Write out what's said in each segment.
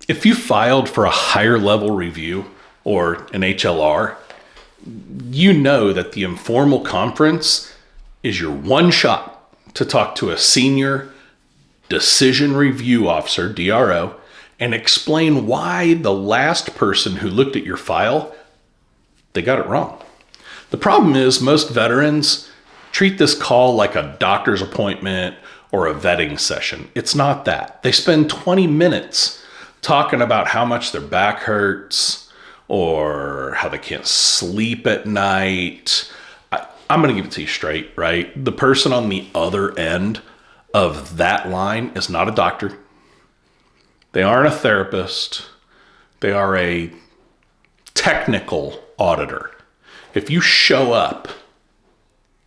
If you filed for a higher level review or an HLR, you know that the informal conference is your one shot to talk to a senior decision review officer, DRO, and explain why the last person who looked at your file, they got it wrong. The problem is most veterans treat this call like a doctor's appointment or a vetting session. It's not that. They spend 20 minutes talking about how much their back hurts or how they can't sleep at night. I'm going to give it to you straight, right? The person on the other end of that line is not a doctor. They aren't a therapist. They are a technical auditor. If you show up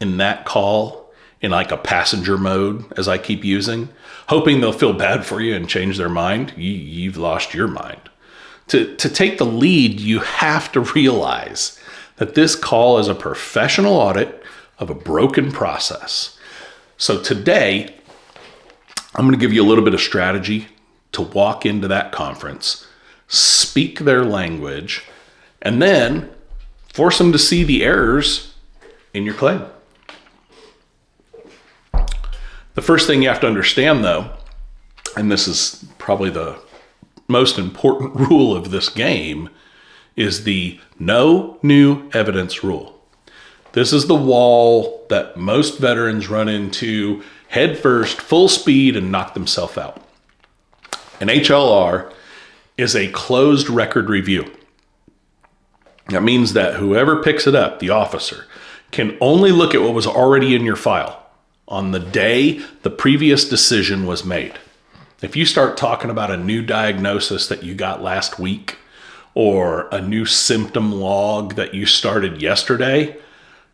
in that call in like a passenger mode, as I keep using, hoping they'll feel bad for you and change their mind, you've lost your mind. To take the lead, you have to realize that this call is a professional audit of a broken process. So today, I'm going to give you a little bit of strategy to walk into that conference, speak their language, and then force them to see the errors in your claim. The first thing you have to understand, though, and this is probably the most important rule of this game, is the no new evidence rule. This is the wall that most veterans run into head first, full speed, and knock themselves out. An HLR is a closed record review. That means that whoever picks it up, the officer, can only look at what was already in your file on the day the previous decision was made. If you start talking about a new diagnosis that you got last week or a new symptom log that you started yesterday,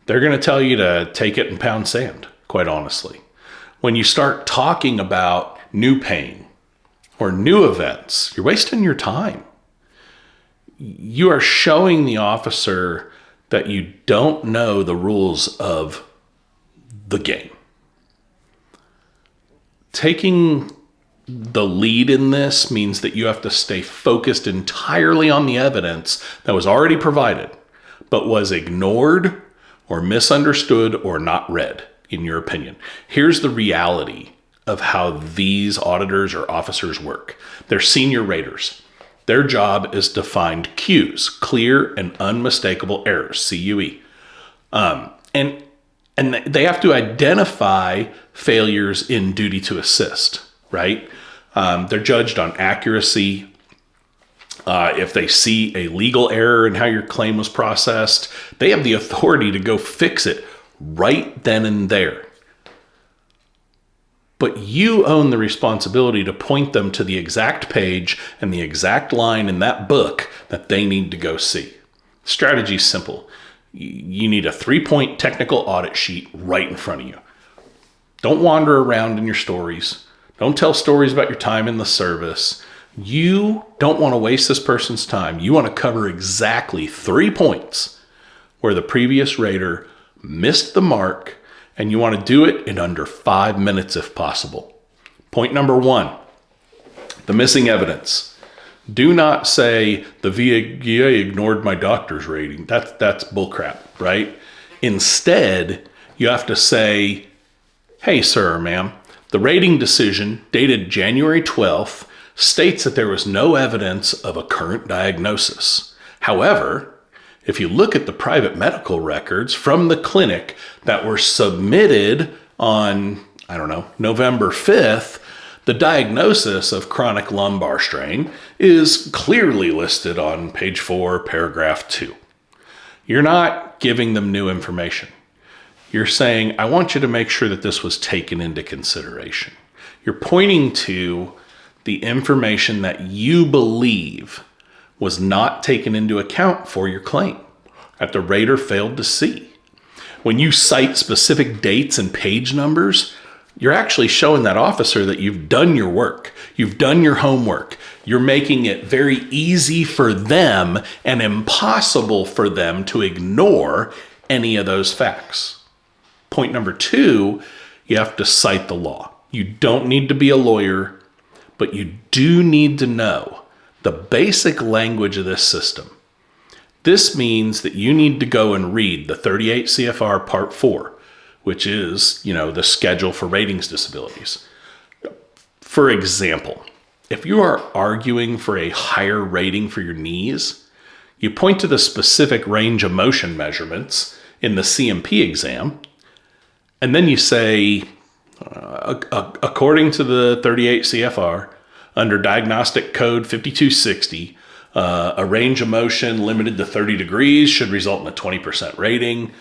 they're going to tell you to take it and pound sand, quite honestly. When you start talking about new pain or new events, you're wasting your time. You are showing the officer that you don't know the rules of the game. Taking the lead in this means that you have to stay focused entirely on the evidence that was already provided, but was ignored or misunderstood or not read, in your opinion. Here's the reality of how these auditors or officers work. They're senior raters. Their job is to find cues, clear and unmistakable errors, CUE. And they have to identify failures in duty to assist, right? They're judged on accuracy. If they see a legal error in how your claim was processed, they have the authority to go fix it right then and there. But you own the responsibility to point them to the exact page and the exact line in that book that they need to go see. Strategy is simple. You need a 3-point technical audit sheet right in front of you. Don't wander around in your stories. Don't tell stories about your time in the service. You don't want to waste this person's time. You want to cover exactly 3 points where the previous rater missed the mark, and you want to do it in under 5 minutes if possible. Point number 1, the missing evidence. Do not say the VA ignored my doctor's rating. That's bullcrap, right? Instead, you have to say, hey, sir or ma'am, the rating decision dated January 12th states that there was no evidence of a current diagnosis. However, if you look at the private medical records from the clinic that were submitted on, November 5th, the diagnosis of chronic lumbar strain is clearly listed on page 4, paragraph 2. You're not giving them new information. You're saying, I want you to make sure that this was taken into consideration. You're pointing to the information that you believe was not taken into account for your claim, that the rater failed to see. When you cite specific dates and page numbers, you're actually showing that officer that you've done your work. You've done your homework. You're making it very easy for them and impossible for them to ignore any of those facts. Point number 2, you have to cite the law. You don't need to be a lawyer, but you do need to know the basic language of this system. This means that you need to go and read the 38 CFR Part 4, which is, the schedule for ratings disabilities. For example, if you are arguing for a higher rating for your knees, you point to the specific range of motion measurements in the CMP exam, and then you say, according to the 38 CFR, under Diagnostic Code 5260, a range of motion limited to 30 degrees should result in a 20% rating,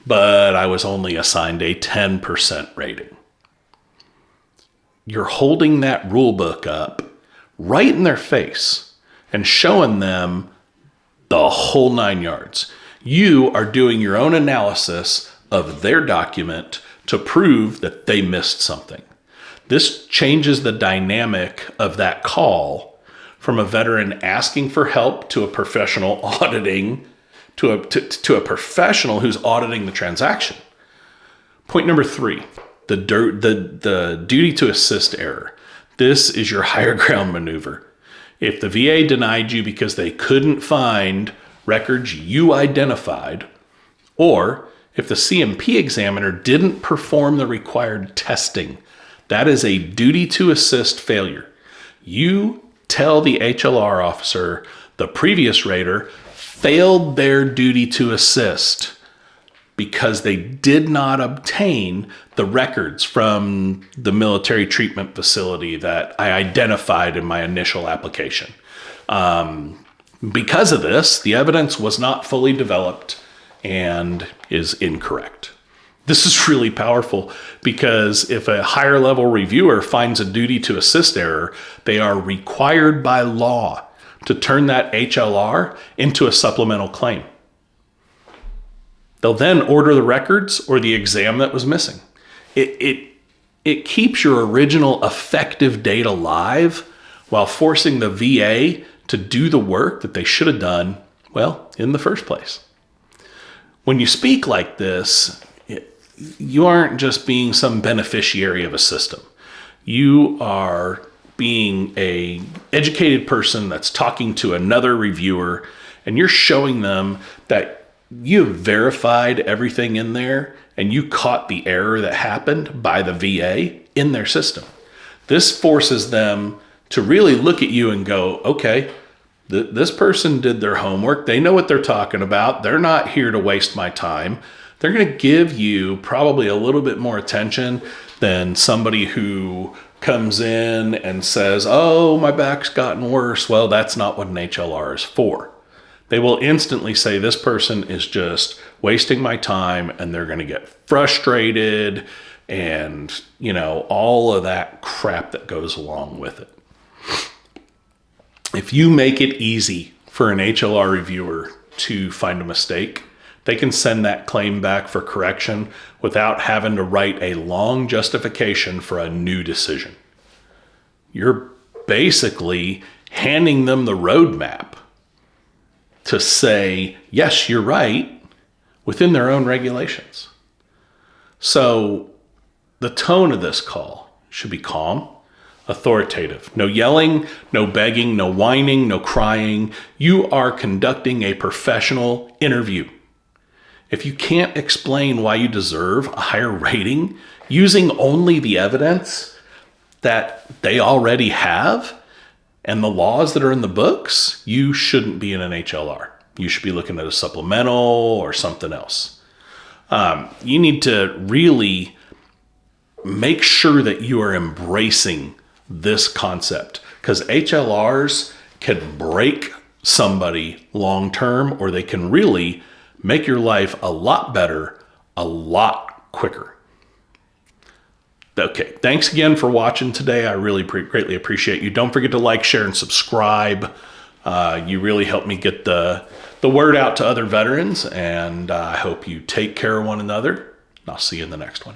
but I was only assigned a 10% rating. You're holding that rule book up right in their face and showing them the whole 9 yards. You are doing your own analysis of their document to prove that they missed something. This changes the dynamic of that call from a veteran asking for help to a professional auditing, to a professional who's auditing the transaction. Point number 3, the duty to assist error. This is your higher ground maneuver. If the VA denied you because they couldn't find records you identified, or if the CMP examiner didn't perform the required testing, that is a duty to assist failure. You tell the HLR officer the previous rater failed their duty to assist because they did not obtain the records from the military treatment facility that I identified in my initial application. Because of this, the evidence was not fully developed and is incorrect. This is really powerful because if a higher level reviewer finds a duty to assist error, they are required by law to turn that HLR into a supplemental claim. They'll then order the records or the exam that was missing. It keeps your original effective date alive while forcing the VA to do the work that they should have done, in the first place. When you speak like this, you aren't just being some beneficiary of a system. You are being an educated person that's talking to another reviewer, and you're showing them that you've verified everything in there and you caught the error that happened by the VA in their system. This forces them to really look at you and go, okay, this person did their homework. They know what they're talking about. They're not here to waste my time. They're going to give you probably a little bit more attention than somebody who comes in and says, oh, my back's gotten worse. Well, that's not what an HLR is for. They will instantly say this person is just wasting my time, and they're going to get frustrated and, all of that crap that goes along with it. If you make it easy for an HLR reviewer to find a mistake, they can send that claim back for correction without having to write a long justification for a new decision. You're basically handing them the roadmap to say, yes, you're right, within their own regulations. So the tone of this call should be calm, authoritative. No yelling, no begging, no whining, no crying. You are conducting a professional interview. If you can't explain why you deserve a higher rating using only the evidence that they already have and the laws that are in the books, you shouldn't be in an HLR. You should be looking at a supplemental or something else. You need to really make sure that you are embracing this concept, because HLRs can break somebody long term, or they can really make your life a lot better, a lot quicker. Okay, thanks again for watching today. I really greatly appreciate you. Don't forget to like, share, and subscribe. You really help me get the word out to other veterans, and I hope you take care of one another. And I'll see you in the next one.